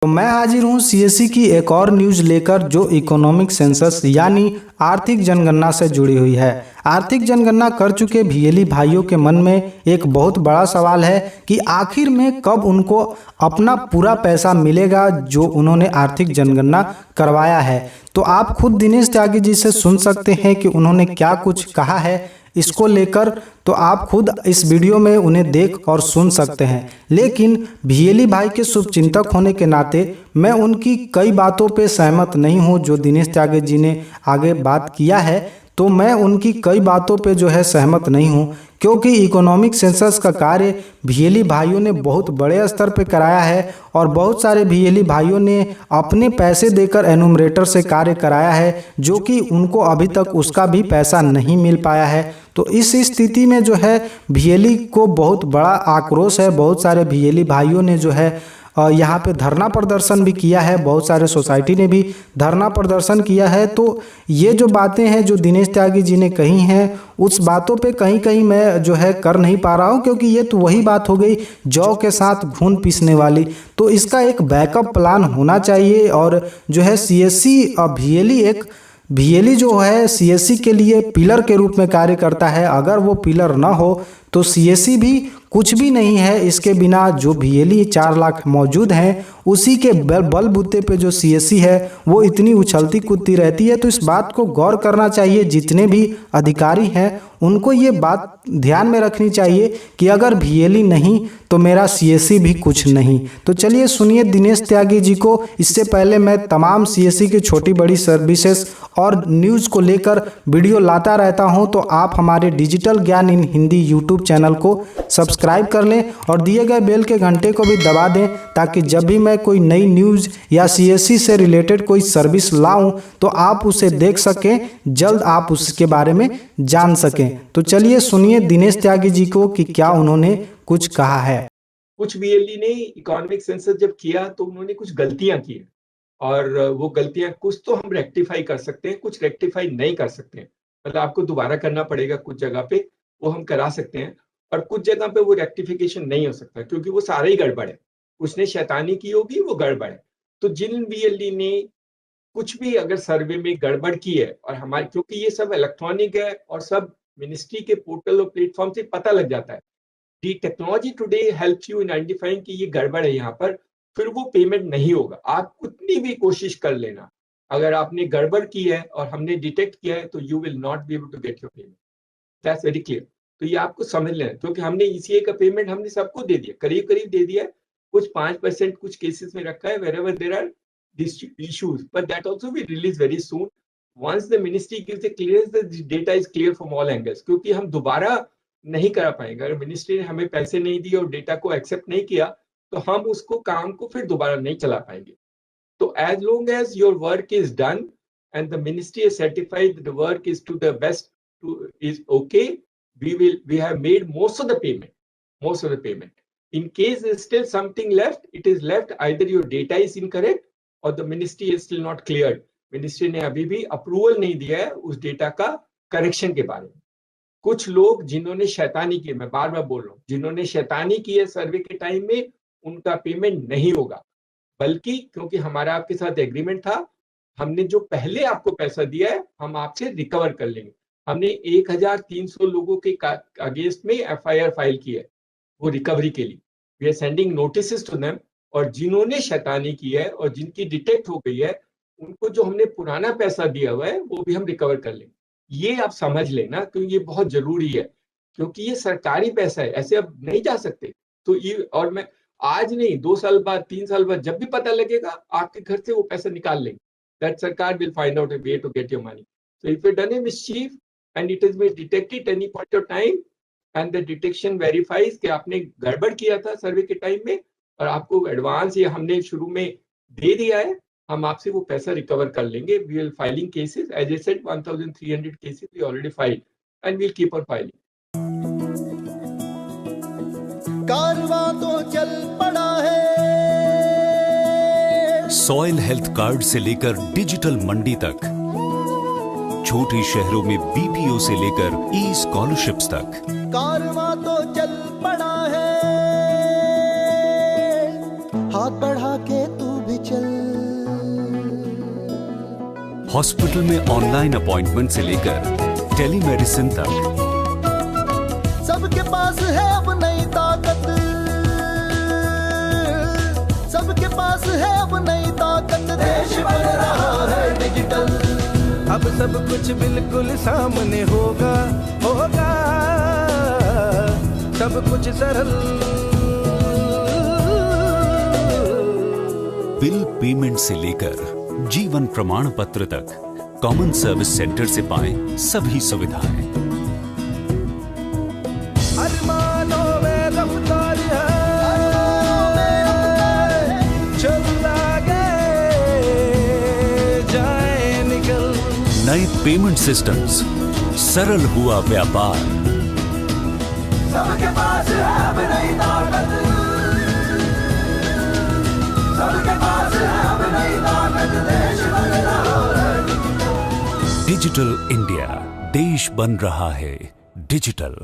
तो मैं हाजिर हूँ सीएससी की एक और न्यूज़ लेकर जो इकोनॉमिक सेंसस यानी आर्थिक जनगणना से जुड़ी हुई है। आर्थिक जनगणना कर चुके भीएली भाइयों के मन में एक बहुत बड़ा सवाल है कि आखिर में कब उनको अपना पूरा पैसा मिलेगा जो उन्होंने आर्थिक जनगणना करवाया है। तो आप खुद दिनेश त्यागी जी से सुन सकते हैं कि उन्होंने क्या कुछ कहा है इसको लेकर। तो आप खुद इस वीडियो में उन्हें देख और सुन सकते हैं। लेकिन भीएली भाई के शुभचिंतक होने के नाते मैं उनकी कई बातों पे सहमत नहीं हूं जो दिनेश त्यागी जी ने आगे बात किया है। तो मैं उनकी कई बातों पे जो है सहमत नहीं हूं, क्योंकि इकोनॉमिक सेंसस का कार्य भीएली भाइयों ने बहुत बड़े स्तर पे कराया है और बहुत सारे भीएली भाइयों ने अपने पैसे देकर एनुमरेटर से कार्य कराया है, जो कि उनको अभी तक उसका भी पैसा नहीं मिल पाया है। तो इस स्थिति में जो है भीएली को बहुत बड़ा आक्रोश है। बहुत सारे भीएली भाइयों ने जो है यहाँ पे धरना प्रदर्शन भी किया है, बहुत सारे सोसाइटी ने भी धरना प्रदर्शन किया है। तो ये जो बातें हैं जो दिनेश त्यागी जी ने कही हैं, उस बातों पे कहीं कहीं मैं जो है कर नहीं पा रहा हूँ, क्योंकि ये तो वही बात हो गई जौ के साथ घून पीसने वाली। तो इसका एक बैकअप प्लान होना चाहिए और जो है सीएससी भीएली जो है सीएससी के लिए पिलर के रूप में कार्य करता है। अगर वो पिलर ना हो तो सीएससी भी कुछ भी नहीं है। इसके बिना जो भीएली 4 लाख मौजूद हैं उसी के बलबूते पे जो सीएससी है वो इतनी उछलती कूदती रहती है। तो इस बात को गौर करना चाहिए, जितने भी अधिकारी हैं उनको ये बात ध्यान में रखनी चाहिए कि अगर भीएली नहीं तो मेरा सीएससी भी कुछ नहीं। तो चलिए सुनिए दिनेश त्यागी जी को। इससे पहले मैं तमाम सीएससी की छोटी बड़ी सर्विसेज और न्यूज़ को लेकर वीडियो लाता रहता हूं, तो आप हमारे डिजिटल ज्ञान इन हिंदी यूट्यूब चैनल को सब्सक्राइब कर लें और दिए गए बेल के घंटे को भी दबा दें, ताकि जब भी मैं कोई नई न्यूज़ या सीएससी से रिलेटेड कोई सर्विस लाऊं तो आप उसे देख सकें, जल्द आप उसके बारे में जान सकें। तो चलिए सुनिए दिनेश त्यागी जी को कि क्या उन्होंने कुछ कहा है। कुछ बीएलई ने इकोनॉमिक सेंसस जब किया तो उन्होंने कुछ गलतियां की और वो गलतियां कुछ तो हम रेक्टिफाई कर सकते हैं, कुछ रेक्टिफाई नहीं कर सकते हैं। मतलब आपको दोबारा करना पड़ेगा, कुछ जगह पे वो हम करा सकते हैं और कुछ जगह पे वो रेक्टिफिकेशन नहीं हो सकता, क्योंकि वो सारा ही गड़बड़ है। उसने शैतानी की होगी, वो गड़बड़ है। तो जिन बीएलई ने कुछ भी अगर सर्वे में गड़बड़ की है, और हमारे क्योंकि ये सब इलेक्ट्रॉनिक है और सब मिनिस्ट्री के पोर्टल और प्लेटफॉर्म से पता लग जाता है। The technology today helps you in identifying कि ये गड़बड़ है यहाँ पर, फिर वो पेमेंट नहीं होगा। आप कितनी भी कोशिश कर लेना, अगर आपने गड़बड़ की है और हमने डिटेक्ट किया है तो you will not be able to get your payment. That's very clear. तो ये आपको समझ लेना, क्योंकि हमने ईसीए का पेमेंट हमने सबको दे दिया, करीब करीब दे दिया है। कुछ 5% कुछ केसेस में रखा है wherever there are these issues, but that also will release very soon once the ministry gives a clearance that the data is clear from all angles। क्योंकि हम दोबारा नहीं करा पाएंगे, अगर मिनिस्ट्री ने हमें पैसे नहीं दिए और डेटा को एक्सेप्ट नहीं किया तो हम उसको काम को फिर दोबारा नहीं चला पाएंगे। तो as long as your work is done and the ministry is certified that the work is to the best is okay, we have made most of the payment. In case there's still something left, it is left either your data is incorrect or the ministry is still not cleared। Ministry ने अभी भी approval नहीं दिया है उस data का correction के बारे में। कुछ लोग जिन्होंने शैतानी की, मैं बार बार बोल रहा हूँ, जिन्होंने शैतानी की है सर्वे के टाइम में, उनका पेमेंट नहीं होगा। बल्कि क्योंकि हमारा आपके साथ एग्रीमेंट था, हमने जो पहले आपको पैसा दिया है हम आपसे रिकवर कर लेंगे। हमने 1300 लोगों के अगेंस्ट में एफआईआर फाइल की है वो रिकवरी के लिए। We are sending notices to them, और जिन्होंने शैतानी की है और जिनकी डिटेक्ट हो गई है उनको जो हमने पुराना पैसा दिया हुआ है वो भी हम रिकवर कर लेंगे। ये आप समझ लेना, क्योंकि ये बहुत जरूरी है, क्योंकि ये सरकारी पैसा है, ऐसे अब नहीं जा सकते। तो ये, और मैं आज नहीं 2 साल बाद 3 साल बाद जब भी पता लगेगा आपके घर से वो पैसा निकाल लेंगे। दैट सरकार will find out a way to get your money. So if you done a mischief and it is been detected any point of time and the detection verifies कि आपने गड़बड़ किया था सर्वे के टाइम में और आपको एडवांस ये हमने शुरू में दे दिया है, हम आपसे वो पैसा रिकवर कर लेंगे। We will filing cases, as I said 1300 cases we already filed and we will keep on filing. कारवां तो चल पड़ा है। सॉइल हेल्थ कार्ड से लेकर डिजिटल मंडी तक, छोटे शहरों में बीपीओ से लेकर ई स्कॉलरशिप्स तक, कारवां तो चल पड़ा है। हाथ बढ़ा के तू भी चल। हॉस्पिटल में ऑनलाइन अपॉइंटमेंट से लेकर टेलीमेडिसिन तक सबके पास है अब नई ताकत, सबके पास है अब नई ताकत, देश बन रहा है डिजिटल। अब सब कुछ बिल्कुल सामने होगा, होगा सब कुछ सरल। बिल पेमेंट से लेकर जीवन प्रमाण पत्र तक कॉमन सर्विस सेंटर से पाएं सभी सुविधाएं। अरमानों में रफ्तार है, चल आगे जाए निकल। नए पेमेंट सिस्टम्स, सरल हुआ व्यापार। सबके पास है अब नई ताकत, सबके पास है अब नई ताकत, देश बन रहा है डिजिटल। डिजिटल इंडिया, देश बन रहा है डिजिटल।